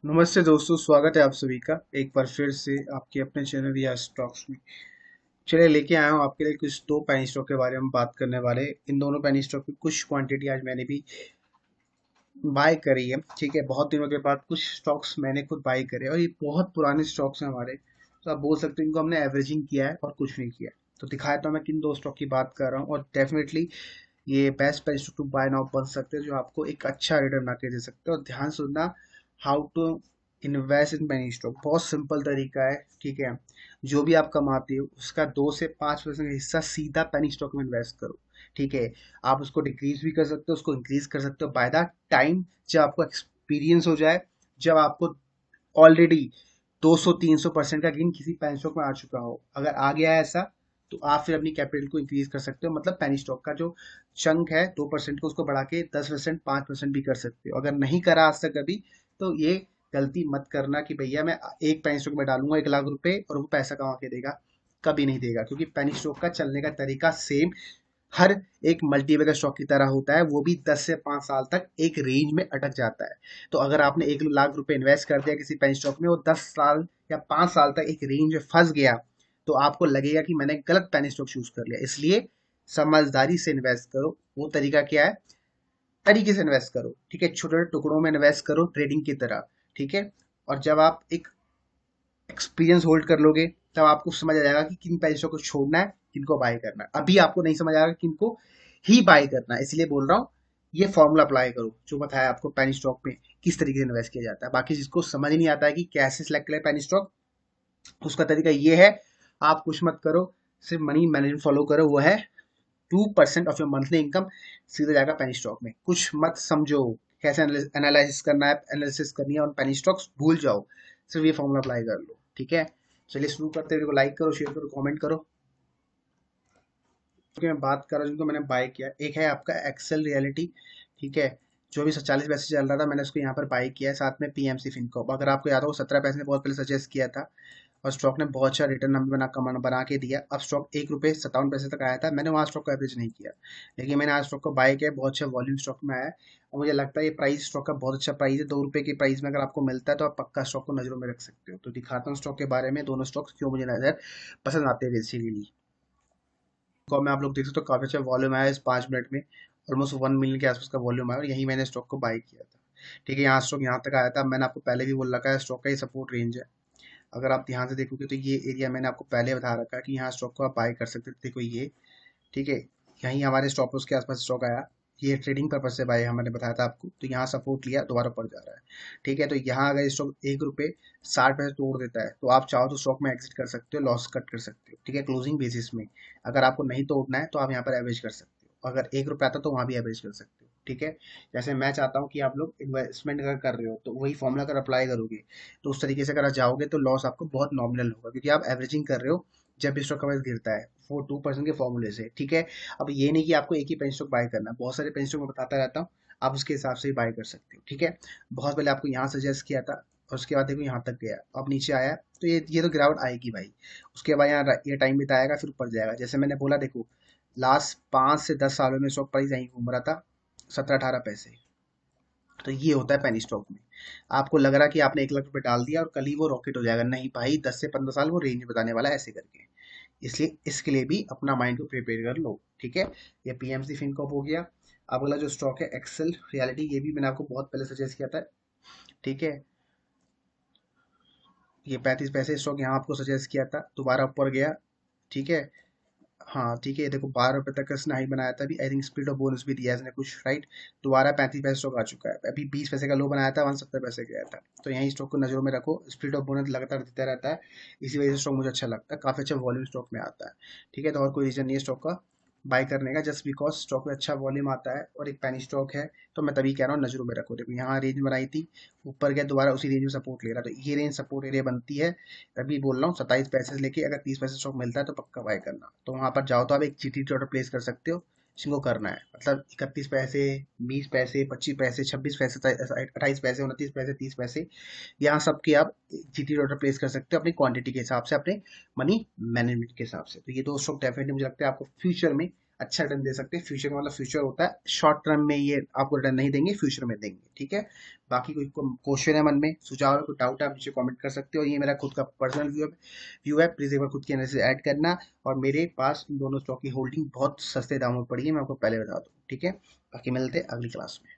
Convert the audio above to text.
नमस्ते दोस्तों, स्वागत है आप सभी का एक बार फिर से आपके अपने चैनल या स्टॉक्स में। चलिए लेके आया हूँ आपके लिए कुछ दो पेनी स्टॉक के बारे में बात करने वाले। इन दोनों पेनी स्टॉक की कुछ क्वांटिटी आज मैंने भी बाय करी है। ठीक है, बहुत दिनों के बाद कुछ स्टॉक्स मैंने खुद बाय करे और ये बहुत पुराने स्टॉक्स हैं हमारे, तो आप बोल सकते हो इनको हमने एवरेजिंग किया है और कुछ नहीं किया है। तो दिखाया तो मैं किन दो स्टॉक की बात कर रहा हूँ और डेफिनेटली ये best penny stock to buy now बन सकते हैं जो आपको एक अच्छा रिटर्न बना के दे सकते हैं। और ध्यान सुनना, how to invest in penny stock बहुत सिंपल तरीका है। ठीक है, जो भी आप कमाते हो उसका 2 से 5% हिस्सा सीधा पेनी स्टॉक में इन्वेस्ट करो। ठीक है, आप उसको डिक्रीज भी कर सकते हो, उसको इंक्रीज कर सकते हो बाय द टाइम, जब आपको एक्सपीरियंस हो जाए, जब आपको ऑलरेडी 200-300% का गेन किसी पेनी स्टॉक में आ चुका हो। अगर आ गया है ऐसा, तो आप फिर अपनी कैपिटल को इंक्रीज कर सकते हो, मतलब पेनी स्टॉक का जो चंक है 2% को उसको बढ़ा के 10%, 5% भी कर सकते हो। अगर नहीं करा आज तक कभी, तो ये गलती मत करना कि भैया मैं एक पेनी स्टॉक में डालूंगा 1 लाख रुपए और वो पैसा कमा के देगा। कभी नहीं देगा, क्योंकि पेनी स्टॉक का चलने का तरीका सेम हर एक मल्टीबैगर स्टॉक की तरह होता है। वो भी 10 से 5 साल तक एक रेंज में अटक जाता है। तो अगर आपने 1 लाख रुपए इन्वेस्ट कर दिया किसी पेनी स्टॉक में, वो 10 साल या 5 साल तक एक रेंज में फंस गया, तो आपको लगेगा कि मैंने गलत पेनी स्टॉक चूज कर लिया। इसलिए समझदारी से इन्वेस्ट करो। वो तरीका क्या है? तरीके से इन्वेस्ट करो। ठीक है, छोटे छोटे टुकड़ों में इन्वेस्ट करो ट्रेडिंग की तरह। ठीक है, और जब आप एक एक्सपीरियंस होल्ड कर लोगे, तब आपको समझ आ जाएगा कि किन पैसों को छोड़ना है, किनको बाय करना है। अभी आपको नहीं समझ आएगा किनको ही बाय करना है, इसलिए बोल रहा हूँ ये फॉर्मूला अप्लाई करो जो बताया आपको पेनी स्टॉक में किस तरीके से इन्वेस्ट किया जाता है। बाकी जिसको समझ नहीं आता है कि कैसे सिलेक्ट करें पेनी स्टॉक, उसका तरीका ये है, आप कुछ मत करो, सिर्फ मनी मैनेजमेंट फॉलो करो। वो है 2% ऑफ योर मंथली इनकम सीधा जाएगा पेनी स्टॉक में। कुछ मत समझो कैसे एनालिसिस करना है, एनालिसिस करनी है, और पेनी स्टॉक्स भूल जाओ, सिर्फ ये फॉर्मूला अप्लाई कर लो। ठीक है, चलिए शुरू करते हैं। लाइक करो, शेयर करो, कमेंट करो। क्योंकि मैं बात कर रहा हूँ जिनको मैंने बाय किया, एक है आपका एक्सेल रियलिटी। ठीक है, जो भी 40 पैसे चल रहा था, मैंने उसको यहाँ पर बाय किया है। साथ में पीएमसी फिनकॉप, अगर आपको याद हो 17 पैसे ने बहुत पहले सजेस्ट किया था और स्टॉक ने बहुत अच्छा रिटर्न हमें बना के दिया। अब स्टॉक ₹1.57 तक आया था, मैंने वहाँ स्टॉक को एवरेज नहीं किया, लेकिन मैंने आज स्टॉक को बाय किया। बहुत अच्छा वॉल्यूम स्टॉक में आया है और मुझे लगता है ये प्राइस स्टॉक का बहुत अच्छा प्राइस है। ₹2 की प्राइस में अगर आपको मिलता है तो आप पक्का स्टॉक को नजरों में रख सकते हो। तो दिखाता हूँ स्टॉक के बारे में, दोनों स्टॉक्स क्यों मुझे नजर पसंद आते हैं बेसिकली। को में आप लोग देख सकते हो काफी अच्छा वॉल्यूम आया इस 5 मिनट में, ऑलमोस्ट 1 मिलियन के आसपास का वॉल्यूम आया और यही मैंने स्टॉक को बाय किया था। ठीक है, यहाँ स्टॉक यहाँ तक आया था। मैंने आपको पहले भी बोल रखा है स्टॉक का ये सपोर्ट रेंज है। अगर आप ध्यान से देखोगे तो ये एरिया मैंने आपको पहले बता रखा है कि यहाँ स्टॉक को आप बाय कर सकते थे। देखो ये, ठीक है, यहीं हमारे स्टॉप लॉस के आसपास स्टॉक आया। ये ट्रेडिंग पर्पज से बाय हमने बताया था आपको, तो यहाँ सपोर्ट लिया, दोबारा ऊपर जा रहा है। ठीक है, तो यहाँ अगर स्टॉक ₹1.60 तोड़ देता है, तो आप चाहो तो स्टॉक में एग्जिट कर सकते हो, लॉस कट कर सकते हो। ठीक है, क्लोजिंग बेसिस में। अगर आपको नहीं तोड़ना है तो आप यहाँ पर एवरेज कर सकते हो। अगर ₹1 आता तो वहाँ भी एवरेज कर सकते हो। ठीक है, जैसे मैं चाहता हूँ कि आप लोग इन्वेस्टमेंट अगर कर रहे हो तो वही फॉर्मूला अगर अप्लाई करोगे, तो उस तरीके से अगर आप जाओगे तो लॉस आपको बहुत नॉमिनल होगा, क्योंकि आप एवरेजिंग कर रहे हो जब भी स्टॉक का प्राइस गिरता है, वो 2% के फॉर्मूले से। ठीक है, अब ये नहीं कि आपको एक ही पेन स्टॉक बाय करना है, बहुत सारे पेन स्टॉक मैं बताता रहता हूँ, आप उसके हिसाब से ही बाय कर सकते हो। ठीक है, बहुत पहले आपको यहाँ सजेस्ट किया था और उसके बाद देखो यहाँ तक गया, अब नीचे आया, तो ये तो गिरावट आएगी भाई। उसके बाद यहाँ ये टाइम बिताएगा, फिर ऊपर जाएगा। जैसे मैंने बोला, देखो लास्ट 5 से 10 सालों में स्टॉक प्राइस यहीं घूम रहा था, 17-18 पैसे। तो ये होता है पेनी स्टॉक में। आपको लग रहा कि आपने 1 लाख रुपए डाल दिया और कल ही वो रॉकेट हो जाएगा, नहीं भाई, 10 से 15 साल वो रेंज बताने वाला है ऐसे करके। इसलिए इसके लिए भी अपना माइंड को प्रिपेयर कर लो। ठीक है, ये पीएमसी फिनकॉप हो गया। अब अगला जो स्टॉक है एक्सेल रियलिटी, ये भी मैंने आपको बहुत पहले सजेस्ट किया था। ठीक है, ये 35 पैसे स्टॉक यहाँ आपको सजेस्ट किया था, दोबारा ऊपर गया। ठीक है, हाँ ठीक है, देखो ₹12 तक इसने हाई बनाया था। अभी आई थिंक स्प्लिट और बोनस भी दिया है इसने कुछ, राइट। दोबारा 35 पैसे स्टॉक आ चुका है। अभी 20 पैसे का लो बनाया था, 170 पैसे गया था। तो यही स्टॉक को नजरों में रखो, स्प्लिट और बोनस लगातार देता रहता है, इसी वजह से स्टॉक मुझे अच्छा लगता है, काफी अच्छा वॉल्यूम स्टॉक में आता है। ठीक है, तो और कोई रीजन नहीं है स्टॉक का बाय करने का, जस्ट बिकॉज स्टॉक में अच्छा वॉल्यूम आता है और एक पैनी स्टॉक है। तो मैं तभी कह रहा हूँ नजरों में रखो। देखो यहाँ रेंज बनाई थी, ऊपर गया, दोबारा उसी रेंज में सपोर्ट ले रहा, तो ये रेंज सपोर्ट एरिया बनती है। अभी बोल रहा हूँ 27 पैसे से लेके अगर 30 पैसे स्टॉक मिलता है तो पक्का बाय करना। तो वहां पर जाओ तो आप एक जीटी ऑर्डर प्लेस कर सकते हो, जिनको करना है, मतलब 31 पैसे, 20 पैसे, 25 पैसे, 26 पैसे, 28 पैसे, 29 पैसे, 30 पैसे, यहाँ सबके आप जीटी ऑर्डर प्लेस कर सकते हो अपनी क्वांटिटी के हिसाब से, अपने मनी मैनेजमेंट के हिसाब से। तो ये दो स्टॉक डेफिनेटली मुझे लगता है आपको फ्यूचर में अच्छा रिटर्न दे सकते हैं। फ्यूचर का मतलब फ्यूचर होता है, शॉर्ट टर्म में ये आपको रिटर्न नहीं देंगे, फ्यूचर में देंगे, ठीक है। बाकी कोई क्वेश्चन है मन में, सुझाव है, कोई डाउट है, आप नीचे कमेंट कर सकते हो। ये मेरा खुद का पर्सनल व्यू है, प्लीज एक बार खुद की एनालिसिस ऐड करना। और मेरे पास इन दोनों स्टॉक की होल्डिंग बहुत सस्ते दामों में पड़ी है, मैं आपको पहले बता दूं, ठीक है। बाकी मिलते हैं अगली क्लास में।